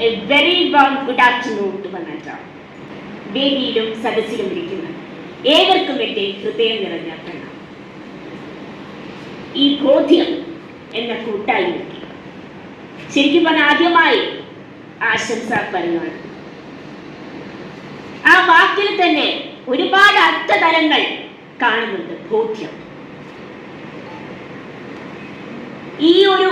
A very warm good afternoon to Vanata. വേദിയിലും സദസ്സിലും ഇരിക്കുന്ന ഏവർക്കും എൻ്റെ ഹൃദയം നിറഞ്ഞ പ്രണാമം. ഈ ബോധ്യം എന്ന കൂട്ടായ്മയ്ക്ക് ശരിക്കും പറഞ്ഞാൽ ആദ്യമായി ആശംസ പറയുകയാണ്. ആ വാക്കിൽ തന്നെ ഒരുപാട് അർത്ഥതലങ്ങൾ കാണുന്നുണ്ട്. ബോധ്യം ഈ ഒരു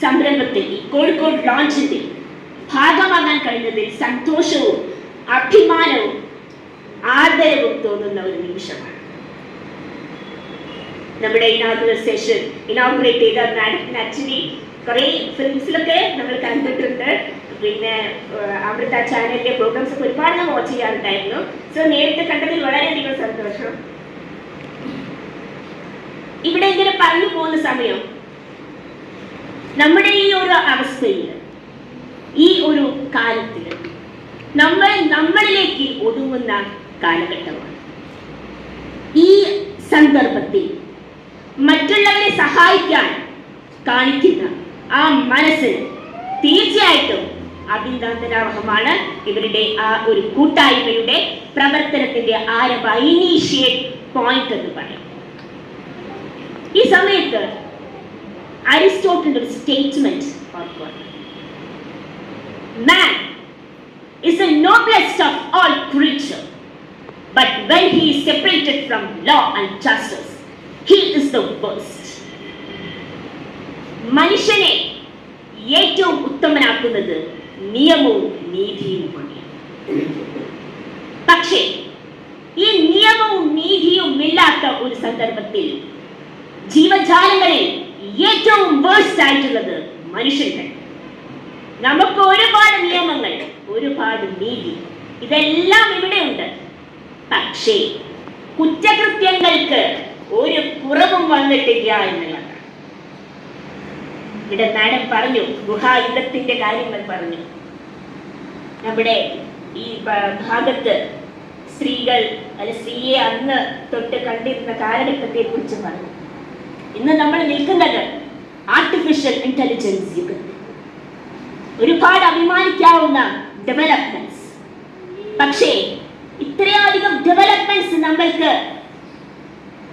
സംരംഭത്തിൽ, ഈ കോഴിക്കോട് ലോഞ്ചിന്റെ ഭാഗമാകാൻ കഴിഞ്ഞതിൽ സന്തോഷവും അഭിമാനവും ആദരവും തോന്നുന്ന ഒരു നിമിഷമാണ്. നമ്മുടെ ഇനോഗ്രൽ സെഷൻ ഇനോഗ്രേറ്റ് ചെയ്ത മാഡത്തിന് ആക്ച്വലി കുറേ ഫിലിംസിലൊക്കെ നമ്മൾ കണ്ടിട്ടുണ്ട്. പിന്നെ അമൃത ചാനലിലെ പ്രോഗ്രാംസ് ഒക്കെ ഒരുപാട് നമ്മൾ വാച്ച് ചെയ്യാറുണ്ടായിരുന്നു. സോ നേരിട്ട് കണ്ടതിൽ വളരെയധികം സന്തോഷം. ഇവിടെ ഇങ്ങനെ പറഞ്ഞു പോകുന്ന സമയം നമ്മുടെ ഈ ഒരു അവസ്ഥയിൽ, ഈ ഒരു കാലത്തിൽ നമ്മളിലേക്ക് ഒതുങ്ങുന്ന കാലഘട്ടമാണ്. ഈ സന്ദർഭത്തിൽ മറ്റുള്ളവരെ സഹായിക്കാൻ കാണിക്കുന്ന ആ മനസ്സിന് തീർച്ചയായിട്ടും അഭിനന്ദനാർഹമാണ്. ഇവരുടെ ആ ഒരു കൂട്ടായ്മയുടെ പ്രവർത്തനത്തിന്റെ ആരംഭ ഇനീഷ്യേറ്റ് പോയിന്റ് എന്ന് പറയും. ഈ സമയത്ത് അരിസ്റ്റോട്ടലിന്റെ ഒരു സ്റ്റേറ്റ്മെന്റ് ഓർക്കുക. Man is the noblest of all creatures, but when he is separated from law and justice, he is the worst. മനുഷ്യനെ ഏറ്റവും ഉത്തമനാക്കുന്നത് നിയമവും നീതിയുമാണ്. പക്ഷേ ഈ നിയമവും നീതിയും ഇല്ലാത്ത ഒരു സന്ദർഭത്തിൽ ജീവജാലങ്ങളിൽ ഏറ്റവും വേഴ്സ്റ്റ് ആയിട്ടുള്ളത് മനുഷ്യൻ. നമുക്ക് ഒരുപാട് നിയമങ്ങൾ, ഒരുപാട് നീതി, ഇതെല്ലാം ഇവിടെയുണ്ട്. പക്ഷേ കുറ്റകൃത്യങ്ങൾക്ക് ഒരു കുറവും വന്നിട്ടില്ല എന്നുള്ളതാണ്. ഇവിടെ മാഡം പറഞ്ഞു, ഗുഹായുഗത്തിന്റെ കാര്യങ്ങൾ പറഞ്ഞു. നമ്മുടെ ഈ ഭാഗത്ത് സ്ത്രീകൾ സ്ത്രീയെ അന്ന് തൊട്ട് കണ്ടിരുന്ന കാലഘട്ടത്തെ കുറിച്ച് പറഞ്ഞു. ഇന്ന് നമ്മൾ നിൽക്കുന്നത് ആർട്ടിഫിഷ്യൽ ഇന്റലിജൻസ് യുഗത്തിൽ. ഒരുപാട് അഭിമാനിക്കാവുന്ന ഡെവലപ്മെന്റ്സ്. പക്ഷേ ഇത്രയധികം ഡെവലപ്മെന്റ്സ്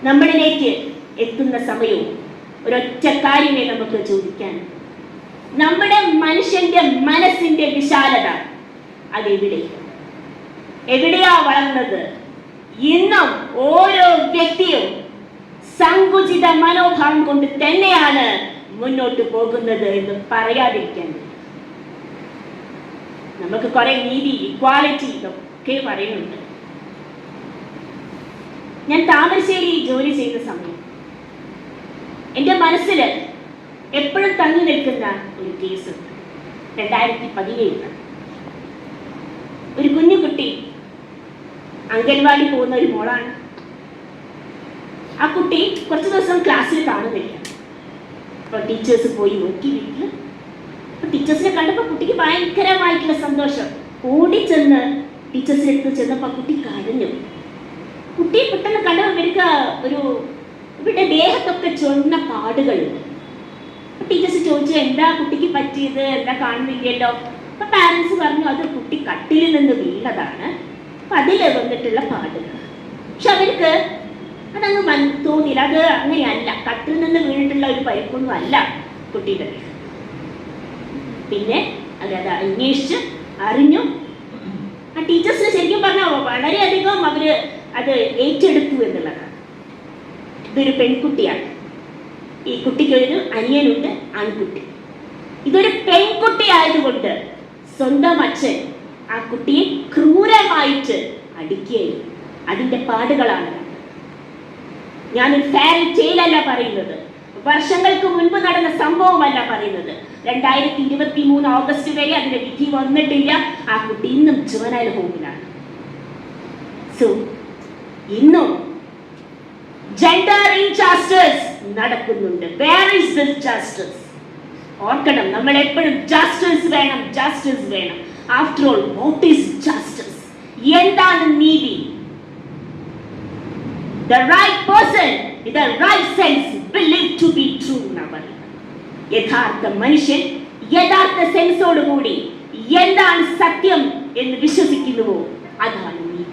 നമ്മളിലേക്ക് എത്തുന്ന സമയവും ഒരൊറ്റ കാര്യമേ നമുക്ക് ചോദിക്കാൻ, നമ്മുടെ മനുഷ്യന്റെ മനസ്സിന്റെ വിശാലത എവിടെയാ വളർന്നത്? ഇന്നും ഓരോ വ്യക്തിയും സങ്കുചിത മനോഭാവം കൊണ്ട് തന്നെയാണ് മുന്നോട്ട് പോകുന്നത് എന്ന് പറയാതിരിക്കാൻ. നമുക്ക് കുറെ നീതി, ഇക്വാലിറ്റി ഇതൊക്കെ പറയുന്നുണ്ട്. ഞാൻ താമരശ്ശേരി ജോലി ചെയ്ത സമയം എൻ്റെ മനസ്സിൽ എപ്പോഴും തങ്ങി നിൽക്കുന്ന ഒരു കേസ് 2017 ഒരു കുഞ്ഞുകുട്ടി അംഗൻവാടി പോകുന്ന ഒരു മോളാണ്. ആ കുട്ടി കുറച്ച് ദിവസം ക്ലാസ്സിൽ കാണുന്നില്ല. അപ്പോൾ ടീച്ചേഴ്സ് പോയി നോക്കി വീട്ടിൽ. ടീച്ചേഴ്സിനെ കണ്ടപ്പോൾ കുട്ടിക്ക് ഭയങ്കരമായിട്ടുള്ള സന്തോഷം. ഓടിച്ചെന്ന് ടീച്ചേഴ്സിനെ അടുത്ത് ചെന്നപ്പോൾ കുട്ടി കരഞ്ഞു. കുട്ടിയെ പെട്ടെന്ന് കണ്ടപ്പോൾ ഇവർക്ക് ഇവരുടെ ദേഹത്തൊക്കെ ചൊന്ന പാടുകളുണ്ട്. ടീച്ചേഴ്സ് ചോദിച്ചു, എന്താ കുട്ടിക്ക് പറ്റിയത്, എന്താ കാണുന്നില്ലല്ലോ. അപ്പൊ പാരൻസ് പറഞ്ഞു, അത് കുട്ടി കട്ടിലിൽ നിന്ന് വീണതാണ്, അപ്പൊ അതിൽ വന്നിട്ടുള്ള പാടുകൾ. പക്ഷെ അവർക്ക് അതങ്ങ് തോന്നിയില്ല. അത് അങ്ങനെയല്ല, കട്ടിൽ നിന്ന് വീണിട്ടുള്ള ഒരു പരിക്കൊന്നും അല്ല കുട്ടിയുടെ. പിന്നെ അത് അന്വേഷിച്ച് അറിഞ്ഞു. ആ ടീച്ചേഴ്സിന് ശരിക്കും പറഞ്ഞാൽ വളരെയധികം അവര് അത് ഏറ്റെടുത്തു എന്നുള്ളതാണ്. ഇതൊരു പെൺകുട്ടിയാണ്. ഈ കുട്ടിക്ക് ഒരു അനിയനുണ്ട്, ആൺകുട്ടി. ഇതൊരു പെൺകുട്ടി ആയതുകൊണ്ട് സ്വന്തം അച്ഛൻ ആ കുട്ടിയെ ക്രൂരമായിട്ട് അടിക്കുകയും അതിന്റെ പാടുകളാണ്. ഞാനൊരു ഫെയറി ടെയിലല്ല പറയുന്നത്, വർഷങ്ങൾക്ക് മുൻപ് നടന്ന സംഭവമല്ല പറയുന്നത്. 2023 ഓഗസ്റ്റ് വരെ അതിന്റെ വിധി വന്നിട്ടില്ല. ആ കുട്ടി ഇന്നും ജുവനൈൽ ഹോമിലാണ്. സോ ഇന്നും ജെൻഡർ ഇൻജസ്റ്റിസ് നടക്കുന്നുണ്ട്. Where is this justice? ഓർക്കണം, നമ്മൾ എപ്പോഴും ജസ്റ്റിസ് വേണം, ജസ്റ്റിസ് വേണം. After all what is justice? എന്താണ് നീതി? The right person in the right sense believed to be true. യഥാർത്ഥ മനുഷ്യൻ യഥാർത്ഥ സെൻസോടുകൂടി എന്താണ് സത്യം എന്ന് വിശ്വസിക്കുന്നുവോ അതാണ് നീതി.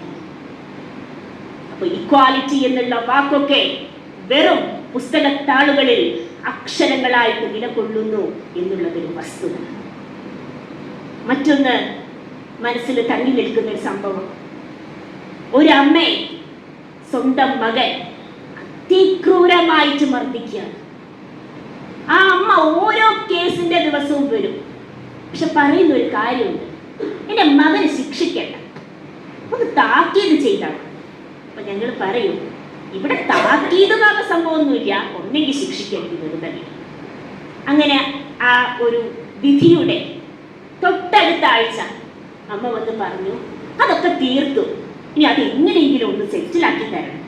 അപ്പൊ ഇക്വാലിറ്റി എന്നുള്ള വാക്കൊക്കെ വെറും പുസ്തകത്താളുകളിൽ അക്ഷരങ്ങളായിട്ട് നിലകൊള്ളുന്നു എന്നുള്ളതൊരു വസ്തുത. മറ്റൊന്ന് മനസ്സിൽ തങ്ങി നിൽക്കുന്ന ഒരു സംഭവം, ഒരമ്മയെ സ്വന്തം മകൻ അതിക്രൂരമായിട്ട് മർദ്ദിക്കുകയാണ്. ആ അമ്മ ഓരോ കേസിന്റെ ദിവസവും വരും. പക്ഷെ പറയുന്ന ഒരു കാര്യമുണ്ട്, എന്റെ മകനെ ശിക്ഷിക്കണ്ട, ഒന്ന് താക്കീത് ചെയ്താണ്. അപ്പൊ ഞങ്ങൾ പറയും, ഇവിടെ താക്കീത് എന്ന സംഭവമൊന്നുമില്ല, ഒന്നെങ്കിൽ ശിക്ഷിക്കേണ്ടി വെറുതെ. അങ്ങനെ ആ ഒരു വിധിയുടെ തൊട്ടടുത്ത ആഴ്ച അമ്മ വന്ന് പറഞ്ഞു, അതൊക്കെ തീർത്തു, ഇനി അത് എങ്ങനെയെങ്കിലും ഒന്ന് സെറ്റിലാക്കി തരണം.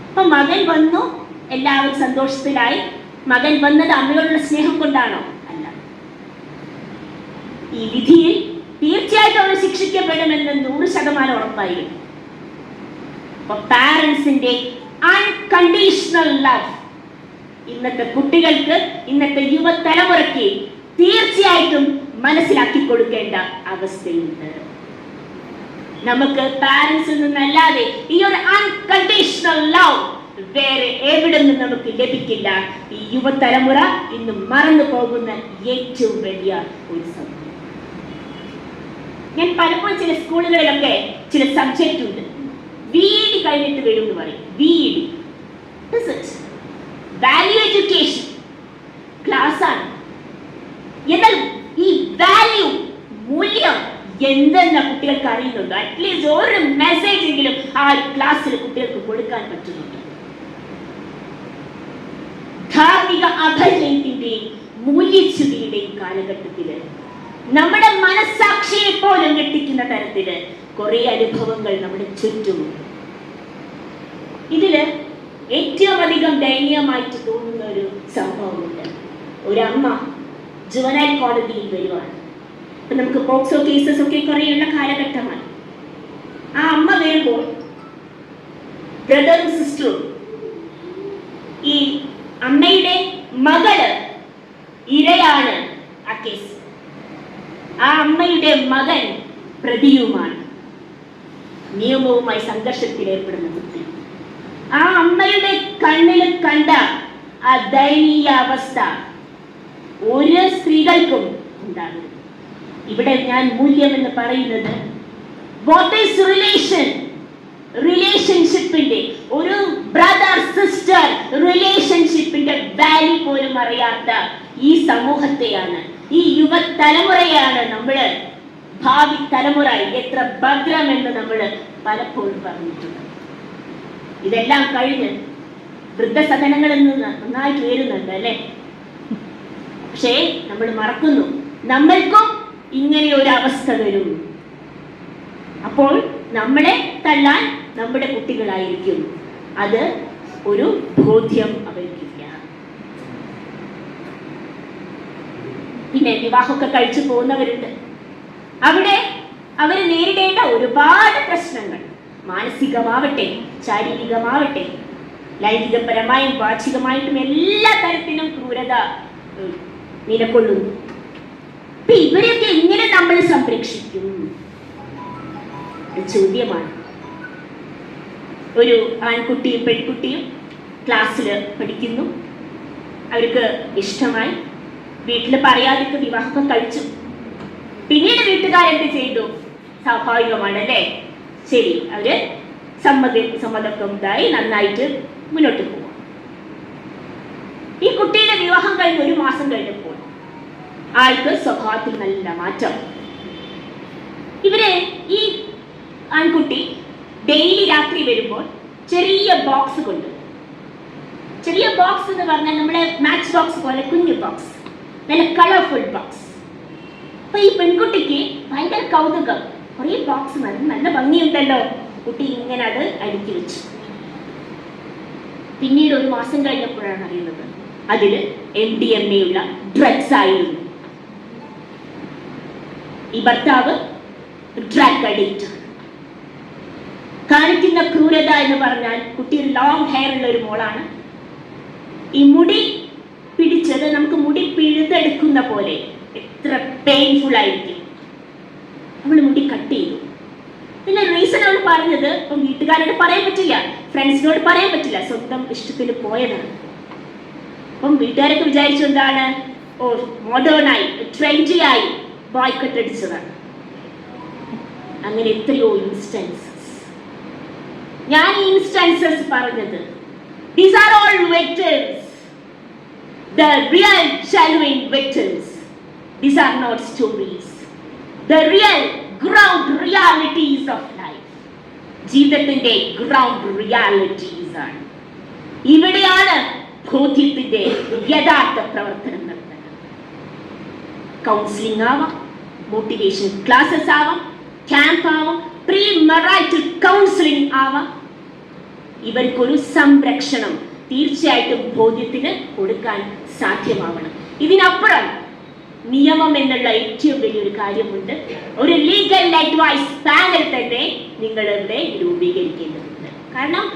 അപ്പൊ മകൻ വന്നു, എല്ലാവരും സന്തോഷത്തിലായി. മകൻ വന്നത് അമ്മയോടുള്ള സ്നേഹം കൊണ്ടാണോ? അല്ല. ഈ വിധിയിൽ തീർച്ചയായിട്ടും അവന് ശിക്ഷിക്കപ്പെടുമെന്ന് 100% ഉറപ്പായിരുന്നു. അപ്പൊ പാരന്റ്സിന്റെ അൺകണ്ടീഷണൽ ലവ് ഇന്നത്തെ കുട്ടികൾക്ക്, ഇന്നത്തെ യുവതലമുറയ്ക്ക് തീർച്ചയായിട്ടും മനസ്സിലാക്കി കൊടുക്കേണ്ട അവസ്ഥയുണ്ട്. നമുക്ക് പാരന്റ്സിൽ നിന്നല്ലാതെ ഈ ഒരു അൺകണ്ടീഷണൽ ലവ് വേറെ എവിടെ നിന്ന് നമുക്ക് ലഭിക്കില്ല. ഈ യുവതലമുറ ഇന്ന് മറന്നു പോകുന്ന ഏറ്റവും വലിയ ഒരു സംഭവം. ഞാൻ പലപ്പോഴും ചില സ്കൂളുകളിലൊക്കെ ചില സബ്ജക്റ്റ് ഉണ്ട്, VED കഴിഞ്ഞിട്ട് വരും എന്ന് പറയും. VED വാല്യൂ എഡ്യൂക്കേഷൻ ക്ലാസ് ആണ്. എന്നാൽ ഈ വാല്യൂ, മൂല്യം എന്തെന്ന കുട്ടികൾക്ക് അറിയുന്നുണ്ടോ? അറ്റ്ലീസ്റ്റ് ഒരു മെസ്സേജ് എങ്കിലും ആ ക്ലാസ്സിൽ കുട്ടികൾക്ക് കൊടുക്കാൻ പറ്റുന്നുണ്ട്. ധാർമ്മിക അഭയത്തിന്റെയും മൂല്യച്യുതിയുടെയും കാലഘട്ടത്തില് നമ്മുടെ മനസ്സാക്ഷിയെ പോലും ഞെട്ടിക്കുന്ന തരത്തില് കുറെ അനുഭവങ്ങൾ നമ്മുടെ ചുറ്റുമുണ്ട്. ഇതില് ഏറ്റവും അധികം ദയനീയമായിട്ട് തോന്നുന്ന ഒരു സംഭവമുണ്ട്. ഒരമ്മ ജുവനൈൽ കോടതിയിൽ വരുവാണ്. അപ്പൊ നമുക്ക് പോക്സോ കേസസ് ഒക്കെ കുറേയുള്ള കാലഘട്ടമാണ്. ആ അമ്മ വരുമ്പോൾ ബ്രദറും സിസ്റ്ററും, ഈ അമ്മയുടെ മകള് ഇരയാണ് ആ കേസ്. ആ അമ്മയുടെ മകൻ പ്രതിയുമാണ്. നിയമവുമായി സംഘർഷത്തിൽ ഏർപ്പെടുന്ന കുട്ടി. ആ അമ്മയുടെ കണ്ണിൽ കണ്ട ആ ദയനീയ അവസ്ഥ ഒരു സ്ത്രീകൾക്കും ഉണ്ടാകും. ഇവിടെ ഞാൻ മൂല്യം എന്ന് പറയുന്നത് വാട്ട് ഈസ് റിലേഷൻഷിപ്പിന്റെ, ഒരു ബ്രദർ സിസ്റ്റർ റിലേഷൻഷിപ്പിന്റെ വാല്യൂ പോലും അറിയാത്ത ഈ സമൂഹത്തെയാണ്, ഈ യുവതലമുറയാണ് നമ്മള് ഭാവി തലമുറ എത്ര ഭദ്രമെന്ന് നമ്മൾ പലപ്പോഴും പറഞ്ഞിട്ടുണ്ട്. ഇതെല്ലാം കഴിഞ്ഞ് വൃദ്ധസദനങ്ങളിൽ നിന്ന് നന്നായിട്ട് ഉയരുന്നുണ്ട് അല്ലെ? പക്ഷേ നമ്മൾ മറക്കുന്നു, നമ്മൾക്കും ഇങ്ങനെ ഒരു അവസ്ഥ വരും. അപ്പോൾ നമ്മളെ തള്ളാൻ നമ്മുടെ കുട്ടികളായിരിക്കും. അത് ഒരു ബോധ്യം അവർക്കില്ല. പിന്നെ വിവാഹമൊക്കെ കഴിച്ചു പോകുന്നവരുണ്ട്. അവിടെ അവർ നേരിടേണ്ട ഒരുപാട് പ്രശ്നങ്ങൾ, മാനസികമാവട്ടെ ശാരീരികമാവട്ടെ ലൈംഗികപരമായും വാചികമായിട്ടും എല്ലാ തരത്തിലും ക്രൂരത നിലകൊള്ളുന്നു. അപ്പൊ ഇവരെയൊക്കെ എങ്ങനെ നമ്മൾ സംരക്ഷിക്കും? ചോദ്യമാണ്. ഒരു ആൺകുട്ടിയും പെൺകുട്ടിയും ക്ലാസ്സിൽ പഠിക്കുന്നു. അവർക്ക് ഇഷ്ടമായി, വീട്ടിൽ പറയാതെ വിവാഹം കഴിച്ചു. പിന്നീട് വീട്ടുകാരെന്ത് ചെയ്തു? സ്വാഭാവികമാണല്ലേ, ശരി, അവര് സമ്മതമൊക്കെ ഉണ്ടായി നന്നായിട്ട് മുന്നോട്ട് പോവാം. ഈ കുട്ടിയുടെ വിവാഹം കഴിഞ്ഞ് 1 മാസം കഴിഞ്ഞപ്പോൾ ആൾക്ക് സ്വഭാവത്തിൽ നല്ല മാറ്റം. ഈ ആൺകുട്ടി ഡെയിലി രാത്രി വരുമ്പോൾ ചെറിയ ബോക്സ് കൊണ്ട്, ചെറിയ ബോക്സ് എന്ന് പറഞ്ഞാൽ നമ്മളെ മാച്ച് ബോക്സ് പോലെ കുഞ്ഞു ബോക്സ്, നല്ല കളർഫുൾ ബോക്സ്. അപ്പൊ ഈ പെൺകുട്ടിക്ക് ഭയങ്കര കൗതുകം, കുറേ ബോക്സ് നല്ല ഭംഗിയുണ്ടല്ലോ. കുട്ടി ഇങ്ങനെ അത് അടുക്കി വെച്ചു. പിന്നീട് 1 മാസം കഴിഞ്ഞപ്പോഴാണ് അറിയുന്നത് അതില് MDMA ഉള്ള ഡ്രഗ്സ് ആയിരുന്നു. ഈ ഭർത്താവ് ഡ്രഗ് അഡിക്റ്റ് ആണ്. കാണിക്കുന്ന ക്രൂരത എന്ന് പറഞ്ഞാൽ, കുട്ടി ഒരു ലോങ് ഹെയർ ഉള്ള ഒരു മോളാണ്. ഈ മുടി പിടിച്ചത് നമുക്ക് മുടി പിഴുതെടുക്കുന്ന പോലെ അത്ര പെയിൻഫുൾ ആയിരിക്കും. അവൾ മുടി കട്ട് ചെയ്തു. പിന്നെ റീസൺ അവൾ പറഞ്ഞത് ഇപ്പം വീട്ടുകാരോട് പറയാൻ പറ്റില്ല, ഫ്രണ്ട്സിനോട് പറയാൻ പറ്റില്ല, സ്വന്തം ഇഷ്ടത്തിന് പോയതാണ്. അപ്പം വീട്ടുകാരൊക്കെ വിചാരിച്ചു എന്താണ്, ഓ മോഡേണായി ട്രെൻഡിയായി ബോയ്ക്കട്ട് അടിച്ചതാണ്. അങ്ങനെ എത്രയോ ഇൻസ്റ്റൻസസ്. ഞാൻ ഈ ഇൻസ്റ്റൻസസ് പറഞ്ഞത്, these are all victims, the real genuine victims. These are not stories, the real ground realities of life. ജീവിതത്തിന്റെ ഗ്രൗണ്ട് റിയാലിറ്റീസ് ആണ്. ഇവിടെയാണ് ബോധ്യത്തിന്റെ യഥാർത്ഥ പ്രവർത്തനം നടത്തുന്നത്. കൗൺസിലിംഗ് ആവാം, മോട്ടിവേഷൻ ക്ലാസ്സസ് ആവാം, ക്യാമ്പ് ആവാം, പ്രീ മറൈറ്റൽ കൗൺസിലിംഗ് ആവാം. ഇവർക്കൊരു സംരക്ഷണം തീർച്ചയായിട്ടും ബോധ്യത്തിന് കൊടുക്കാൻ സാധ്യമാവണം. ഇതിനപ്പുറം നിയമം എന്നുള്ള ഏറ്റവും വലിയൊരു കാര്യമുണ്ട്. ഒരു ലീഗൽ അഡ്വൈസ് പാനൽ തന്നെ നിങ്ങൾ ഇവിടെ രൂപീകരിക്കേണ്ടതുണ്ട്. കാരണം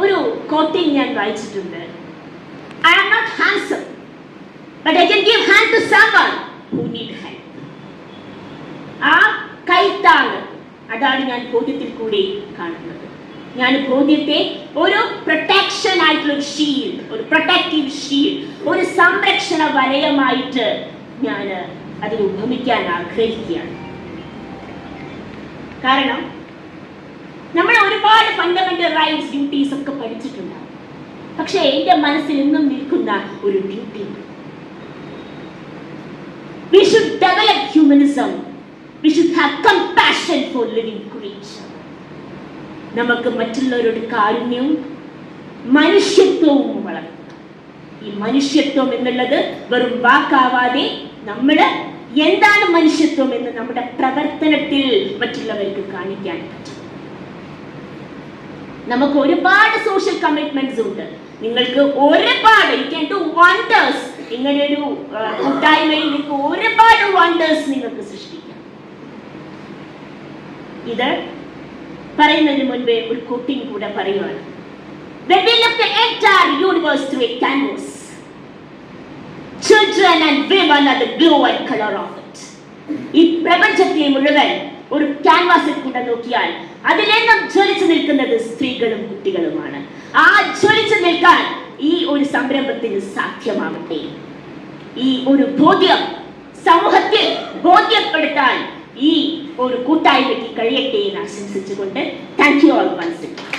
ഒരു കോട്ടിംഗ് ഞാൻ വായിച്ചിട്ടുണ്ട്, I am not handsome, but I can give hand to someone who need help. ആ കൈത്താങ്, അതാണ് ഞാൻ ബോധ്യത്തിൽ കൂടി കാണുന്നത്. ഞാൻ ബോധ്യത്തെ ഒരു പ്രൊട്ടക്ഷൻ ആയിട്ടുള്ള ഒരു ഷീൽഡ്, ഒരു പ്രൊട്ടക്റ്റീവ് ഷീൽഡ്, ഒരു സംരക്ഷണ വലയമായിട്ട് ഞാൻ അതിൽ ഉപമിക്കാൻ ആഗ്രഹിക്കുകയാണ്. കാരണം നമ്മൾ ഒരുപാട് ഫണ്ടമെന്റൽ റൈറ്റ്സ്, ഡ്യൂട്ടീസ് ഒക്കെ പഠിച്ചിട്ടുണ്ടാവും. പക്ഷെ എന്റെ മനസ്സിൽ ഇന്നും നിൽക്കുന്ന ഒരു duty, we should develop humanism, we should have compassion for living creatures. നമുക്ക് മറ്റുള്ളവരോട് കാരുണ്യവും മനുഷ്യത്വവും വളർത്തുക. ഈ മനുഷ്യത്വം എന്നുള്ളത് വെറും വാക്കാവാതെ നമ്മൾ എന്താണ് മനുഷ്യത്വം എന്ന് നമ്മുടെ പ്രവർത്തനത്തിൽ മറ്റുള്ളവർക്ക് കാണിക്കാൻ പറ്റും. നമുക്ക് ഒരുപാട് സോഷ്യൽ കമ്മിറ്റ്മെന്റ്സ് ഉണ്ട്. നിങ്ങൾക്ക് ഒരുപാട്, you can do wonders. ഇങ്ങനെയൊരു കൂട്ടായ്മയിൽ നിങ്ങൾക്ക് ഒരുപാട് വണ്ടേഴ്സ് നിങ്ങൾക്ക് സൃഷ്ടിക്കാം. ഇത് പറയുന്നതിന് മുൻപേ ഒരു കോട്ടിംഗ് കൂടെ പറയുവാണ്. When we look the entire universe through a canvas, children and women are the glow and color of it. ഈ പ്രപഞ്ചത്തെ മുഴുവൻ ഒരു ക്യാൻവാസിൽ കൂടെ നോക്കിയാൽ അതിലെന്നും ജ്വലിച്ചു നിൽക്കുന്നത് സ്ത്രീകളും കുട്ടികളുമാണ്. ആ ജ്വലിച്ചു നിൽക്കാൻ ഈ ഒരു സംരംഭത്തിന് സാധ്യമാവട്ടെ. ഈ ഒരു ബോധ്യം സമൂഹത്തിൽ ബോധ്യപ്പെടുത്താൻ ഈ ഒരു കൂട്ടായ്മയ്ക്ക് കഴിയട്ടെ എന്ന് ആശംസിച്ചുകൊണ്ട് thank you all once again.